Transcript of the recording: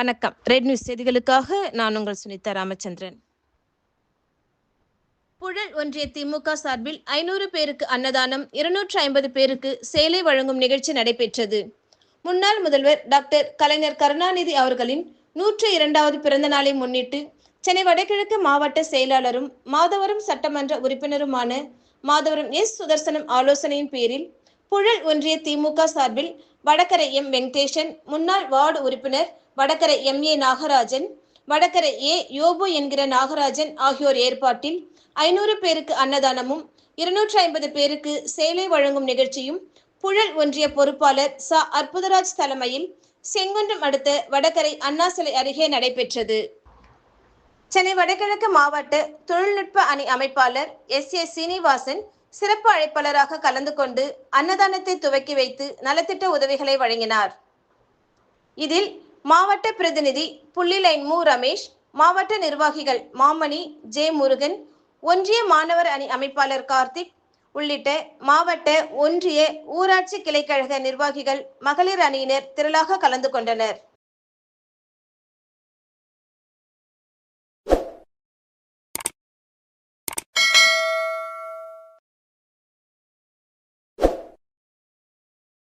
வணக்கம். Red news செய்திகளுக்காக நான் உங்கள் சுனிதா ராமச்சந்திரன். புழல் ஒன்றிய திமுக சார்பில் 500 பேருக்கு அன்னதானம், 250 பேருக்கு சேலை வழங்கும் நிகழ்ச்சி நடைபெற்றது. முன்னாள் முதல்வர் டாக்டர் கலைஞர் கருணாநிதி அவர்களின் 102வது பிறந்த நாளை முன்னிட்டு சென்னை வடகிழக்கு மாவட்ட செயலாளரும் மாதவரம் சட்டமன்ற உறுப்பினருமான மாதவரம் எஸ். சுதர்சனம் ஆலோசனையின் பேரில் புழல் ஒன்றிய திமுக சார்பில் வடகரை எம். வெங்கடேசன், முன்னாள் வார்டு உறுப்பினர் வடகரை எம். ஏ. நாகராஜன், வடகரை ஏ. யோபு என்கிற நாகராஜன் ஆகியோர் ஏற்பாட்டில் 500 பேருக்கு அன்னதானமும், 250 பேருக்கு சேலை வழங்கும் நிகழ்ச்சியும் புழல் ஒன்றிய பொறுப்பாளர் ச. அற்புதராஜ் தலைமையில் செங்குன்றம் அடுத்த வடகரை அண்ணா சிலை அருகே நடைபெற்றது. சென்னை வடகிழக்கு மாவட்ட தொழில்நுட்ப அணி அமைப்பாளர் எஸ். ஏ. சீனிவாசன் சிறப்பு அழைப்பாளராக கலந்து கொண்டு அன்னதானத்தை துவக்கி வைத்து நலத்திட்ட உதவிகளை வழங்கினார். இதில் மாவட்ட பிரதிநிதி புள்ளிலைன் மு. ரமேஷ், மாவட்ட நிர்வாகிகள் மாமணி, ஜே. முருகன், ஒன்றிய மாணவர் அணி அமைப்பாளர் கார்த்திக் உள்ளிட்ட மாவட்ட, ஒன்றிய, ஊராட்சி கிளைக்கழக நிர்வாகிகள், மகளிர் அணியினர் திரளாக கலந்து கொண்டனர்.